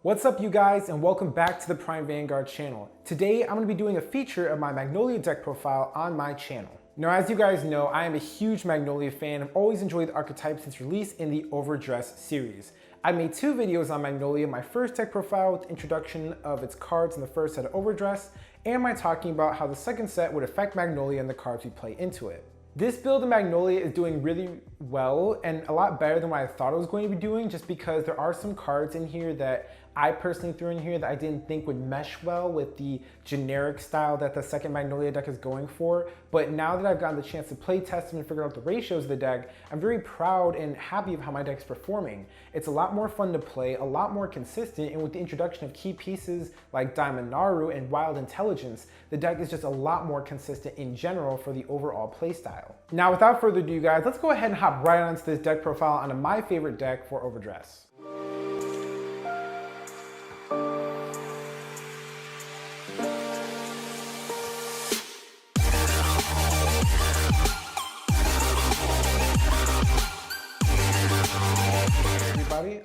What's up you guys, and welcome back to the Prime Vanguard channel. Today I'm going to be doing a feature of my Magnolia deck profile on my channel. Now as you guys know, I am a huge Magnolia fan. I've always enjoyed the archetype since release in the Overdress series. I made two videos on Magnolia, my first deck profile with the introduction of its cards in the first set of Overdress, and my talking about how the second set would affect Magnolia and the cards we play into it. This build of Magnolia is doing really well and a lot better than what I thought it was going to be doing, just because there are some cards in here that I personally threw in here that I didn't think would mesh well with the generic style that the second Magnolia deck is going for. But now that I've gotten the chance to play test them and figure out the ratios of the deck, I'm very proud and happy of how my deck's performing. It's a lot more fun to play, a lot more consistent, and with the introduction of key pieces like Daimainaru and Wild Intelligence, the deck is just a lot more consistent in general for the overall playstyle. Now without further ado guys, let's go ahead and hop right onto this deck profile onto my favorite deck for Overdress.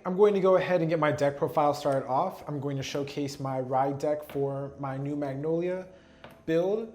I'm going to go ahead and get my deck profile started off. I'm going to showcase my ride deck for my new Magnolia build,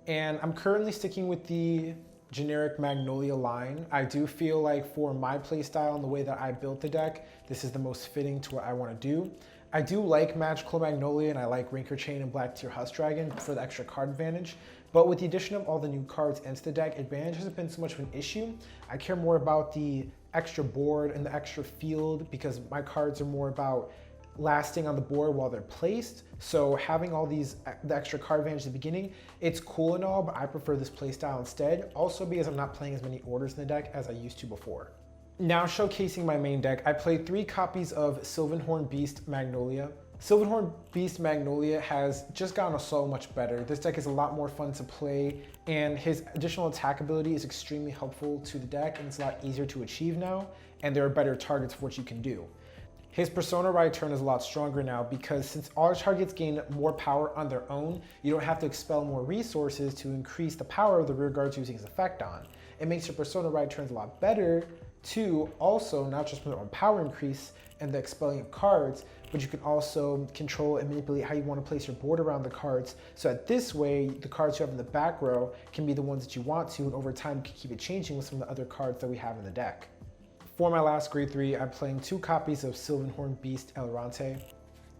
and I'm currently sticking with the generic Magnolia line. I do feel like for my playstyle and the way that I built the deck, this is the most fitting to what I want to do. I do like Magical Magnolia and I like Rancor Chain and Black Tier Husk Dragon for the extra card advantage, but with the addition of all the new cards into the deck, advantage hasn't been so much of an issue. I care more about the extra board and the extra field because my cards are more about lasting on the board while they're placed. So having all the extra card advantage at the beginning, it's cool and all, but I prefer this playstyle instead. Also because I'm not playing as many orders in the deck as I used to before. Now showcasing my main deck, I played 3 copies of Sylvan Beast Magnolia. Sylvan Beast Magnolia has just gotten so much better. This deck is a lot more fun to play, and his additional attack ability is extremely helpful to the deck, and it's a lot easier to achieve now, and there are better targets for what you can do. His Persona Ride turn is a lot stronger now because since all targets gain more power on their own, you don't have to expel more resources to increase the power of the rear guards using his effect on. It makes your Persona Ride turns a lot better too, also not just from their own power increase and the expelling of cards, but you can also control and manipulate how you want to place your board around the cards, so that this way the cards you have in the back row can be the ones that you want to, and over time you can keep it changing with some of the other cards that we have in the deck. For my last grade 3, I'm playing 2 copies of Sylvan Beast Elrante.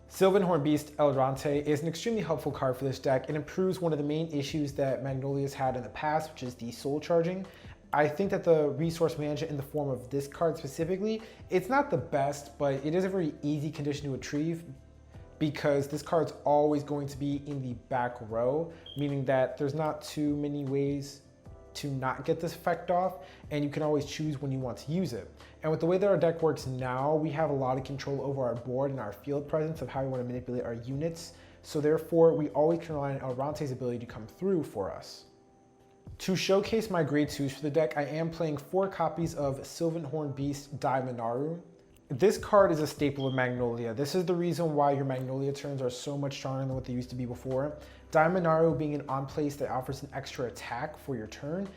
Sylvan Beast Elrante is an extremely helpful card for this deck. It improves one of the main issues that Magnolia's had in the past, which is the soul charging. I think that the resource management in the form of this card specifically, it's not the best, but it is a very easy condition to achieve because this card's always going to be in the back row, meaning that there's not too many ways to not get this effect off, and you can always choose when you want to use it. And with the way that our deck works now, we have a lot of control over our board and our field presence of how we want to manipulate our units, so therefore we always can rely on Elrante's ability to come through for us. To showcase my grade 2s for the deck, I am playing 4 copies of Sylvan Beast Daimainaru. This card is a staple of Magnolia. This is the reason why your Magnolia turns are so much stronger than what they used to be before. Daimainaru being an on-place that offers an extra attack for your turn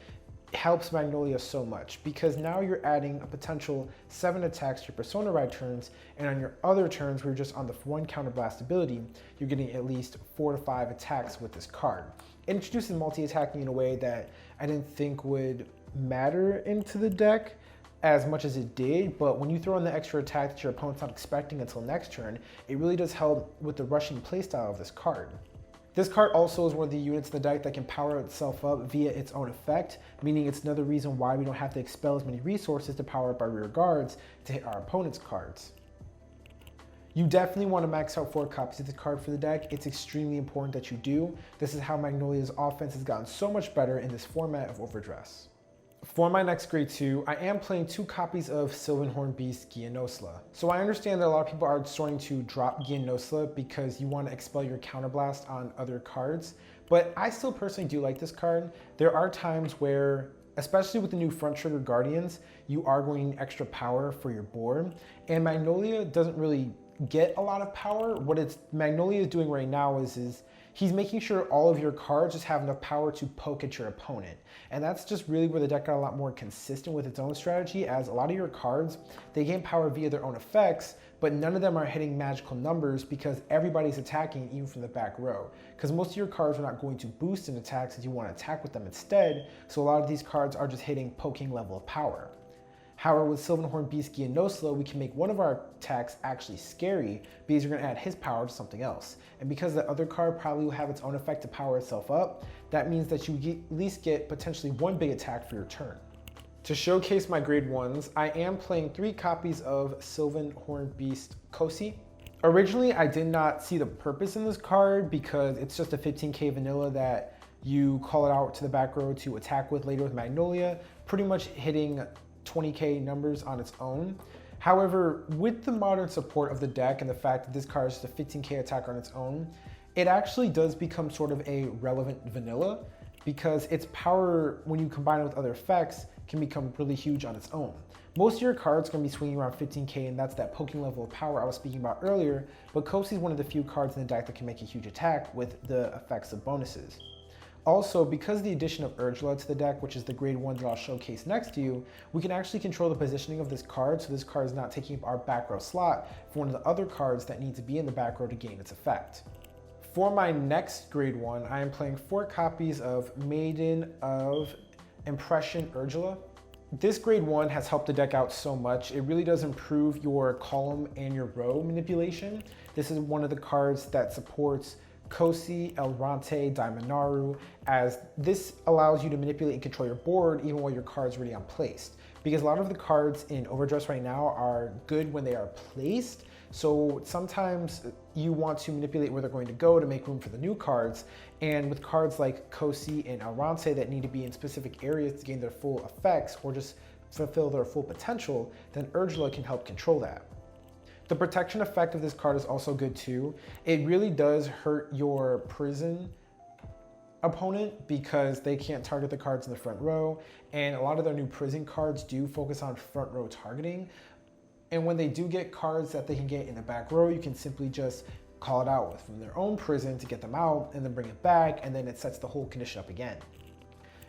helps Magnolia so much, because now you're adding a potential 7 attacks to your Persona Ride turns, and on your other turns where you're just on the 1 counterblast ability, you're getting at least 4 to 5 attacks with this card. It introduces multi-attacking in a way that I didn't think would matter into the deck as much as it did, but when you throw in the extra attack that your opponent's not expecting until next turn, it really does help with the rushing playstyle of this card. This card also is one of the units in the deck that can power itself up via its own effect, meaning it's another reason why we don't have to expel as many resources to power up our rear guards to hit our opponent's cards. You definitely want to max out 4 copies of the card for the deck. It's extremely important that you do. This is how Magnolia's offense has gotten so much better in this format of Overdress. For my next grade 2, I am playing 2 copies of Sylvan Beast Gianosla. So I understand that a lot of people are starting to drop Gianosla because you want to expel your counterblast on other cards, but I still personally do like this card. There are times where, especially with the new front trigger Guardians, you are going to need extra power for your board, and Magnolia doesn't really get a lot of power. What Magnolia is doing right now is he's making sure all of your cards just have enough power to poke at your opponent. And that's just really where the deck got a lot more consistent with its own strategy, as a lot of your cards, they gain power via their own effects, but none of them are hitting magical numbers because everybody's attacking even from the back row. Because most of your cards are not going to boost in attacks if you want to attack with them instead, so a lot of these cards are just hitting poking level of power. However, with Sylvan Hornbeastie and No Slow, we can make one of our attacks actually scary because you're going to add his power to something else. And because the other card probably will have its own effect to power itself up, that means that you at least get potentially one big attack for your turn. To showcase my grade 1s, I am playing 3 copies of Sylvan Hornbeast Kocy. Originally, I did not see the purpose in this card because it's just a 15k vanilla that you call it out to the back row to attack with later with Magnolia, pretty much hitting 20k numbers on its own. However, with the modern support of the deck and the fact that this card is just a 15k attacker on its own, it actually does become sort of a relevant vanilla because its power, when you combine it with other effects, can become really huge on its own. Most of your cards are going to be swinging around 15k, and that's that poking level of power I was speaking about earlier, but Kocy is one of the few cards in the deck that can make a huge attack with the effects of bonuses. Also, because of the addition of Urjula to the deck, which is the grade 1 that I'll showcase next to you, we can actually control the positioning of this card, so this card is not taking up our back row slot for one of the other cards that need to be in the back row to gain its effect. For my next grade 1, I am playing 4 copies of Maiden of Impression Urjula. This grade 1 has helped the deck out so much. It really does improve your column and your row manipulation. This is one of the cards that supports Kocy, Elrante, Daimainaru, as this allows you to manipulate and control your board even while your card's already unplaced. Because a lot of the cards in Overdress right now are good when they are placed, so sometimes you want to manipulate where they're going to go to make room for the new cards, and with cards like Kocy and Elrante that need to be in specific areas to gain their full effects or just fulfill their full potential, then Urjula can help control that. The protection effect of this card is also good too. It really does hurt your prison opponent because they can't target the cards in the front row, and a lot of their new prison cards do focus on front row targeting. And when they do get cards that they can get in the back row, you can simply just call it out from their own prison to get them out and then bring it back, and then it sets the whole condition up again.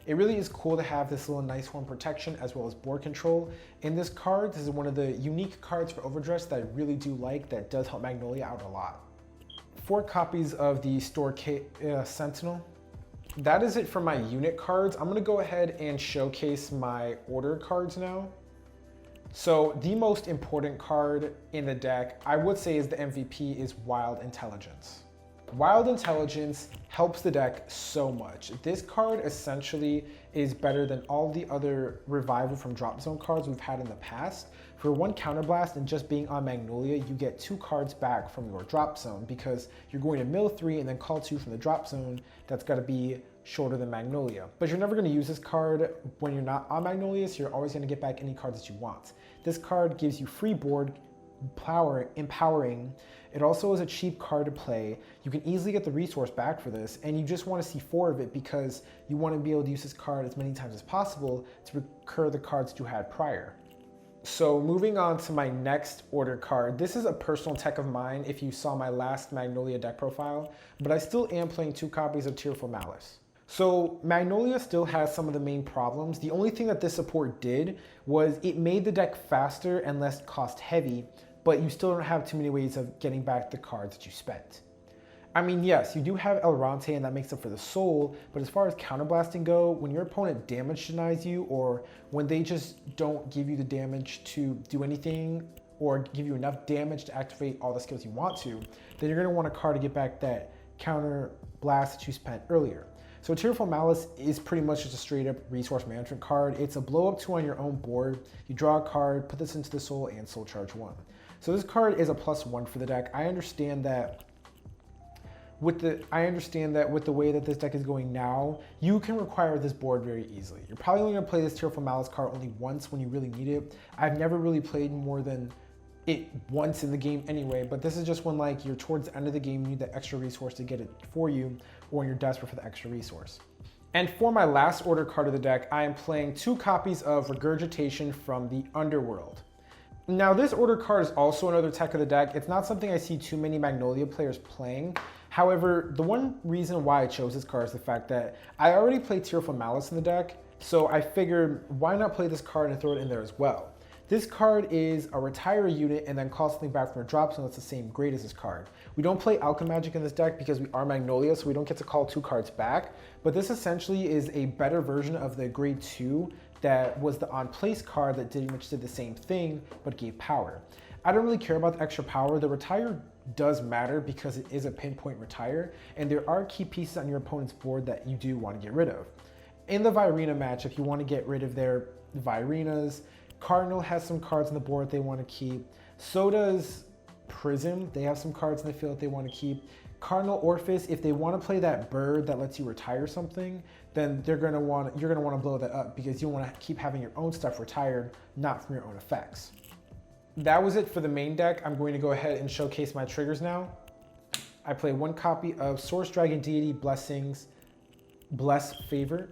It really is cool to have this little nice horn protection as well as board control in this card. This is one of the unique cards for Overdress that I really do like that does help Magnolia out a lot. 4 copies of the Sentinel. That is it for my unit cards. I'm gonna go ahead and showcase my order cards now. So the most important card in the deck, I would say is the MVP, is Wild Intelligence. Wild Intelligence helps the deck so much. This card essentially is better than all the other Revival from Drop Zone cards we've had in the past. For 1 Counterblast and just being on Magnolia, you get 2 cards back from your Drop Zone because you're going to mill 3 and then call 2 from the Drop Zone. That's got to be shorter than Magnolia. But you're never going to use this card when you're not on Magnolia, so you're always going to get back any cards that you want. This card gives you free board power, empowering. It also is a cheap card to play. You can easily get the resource back for this, and you just want to see 4 of it because you want to be able to use this card as many times as possible to recur the cards that you had prior. So moving on to my next order card, this is a personal tech of mine if you saw my last Magnolia deck profile, but I still am playing 2 copies of Tearful Malice. So Magnolia still has some of the main problems. The only thing that this support did was it made the deck faster and less cost heavy, but you still don't have too many ways of getting back the cards that you spent. I mean, yes, you do have Elrante and that makes up for the soul, but as far as counterblasting go, when your opponent damage denies you or when they just don't give you the damage to do anything or give you enough damage to activate all the skills you want to, then you're gonna want a card to get back that counter blast that you spent earlier. So Tearful Malice is pretty much just a straight up resource management card. It's a blow up 2 on your own board. You draw a card, put this into the soul, and soul charge 1. So this card is a +1 for the deck. I understand that with the way that this deck is going now, you can require this board very easily. You're probably only gonna play this Tearful Malice card only once when you really need it. I've never really played more than it once in the game anyway, but this is just when like you're towards the end of the game, you need that extra resource to get it for you, or you're desperate for the extra resource. And for my last order card of the deck, I am playing 2 copies of Regurgitation from the Underworld. Now this order card is also another tech of the deck. It's not something I see too many Magnolia players playing. However, the one reason why I chose this card is the fact that I already play Tearful Malice in the deck, so I figured why not play this card and throw it in there as well. This card is a retire unit and then call something back from a drop, so that's the same grade as this card. We don't play Alchemagic in this deck because we are Magnolia, so we don't get to call 2 cards back, but this essentially is a better version of the grade 2 that was the on-place card that pretty much did the same thing, but gave power. I don't really care about the extra power. The retire does matter because it is a pinpoint retire, and there are key pieces on your opponent's board that you do want to get rid of. In the Virena match, if you want to get rid of their Virenas, Cardinal has some cards on the board they want to keep. So does Prism. They have some cards in the field that they want to keep. Cardinal Orphis, if they want to play that bird that lets you retire something, then you're gonna want to blow that up because you want to keep having your own stuff retired, not from your own effects. That was it for the main deck. I'm going to go ahead and showcase my triggers now. I play 1 copy of Source Dragon Deity Blessings, Blessfavor,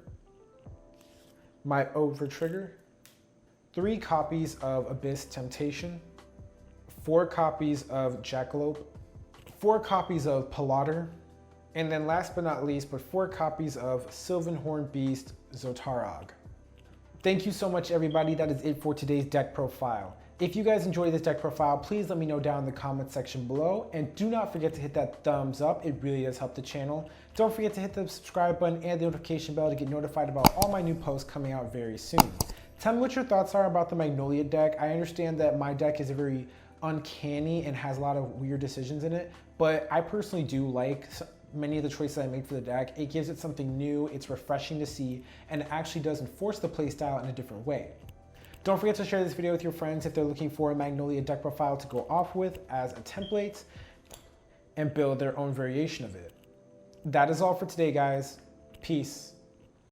my Over trigger, 3 copies of Abyss Temptation, 4 copies of Jackalope, 4 copies of Polatter, and then last but not least, 4 copies of Sylvan Horned Beast, Zlatorog. Thank you so much, everybody. That is it for today's deck profile. If you guys enjoyed this deck profile, please let me know down in the comment section below, and do not forget to hit that thumbs up. It really does help the channel. Don't forget to hit the subscribe button and the notification bell to get notified about all my new posts coming out very soon. Tell me what your thoughts are about the Magnolia deck. I understand that my deck is a very uncanny and has a lot of weird decisions in it, but I personally do like many of the choices I made for the deck. It gives it something new, it's refreshing to see, and it actually does enforce the playstyle in a different way. Don't forget to share this video with your friends if they're looking for a Magnolia deck profile to go off with as a template and build their own variation of it. That is all for today, guys. Peace.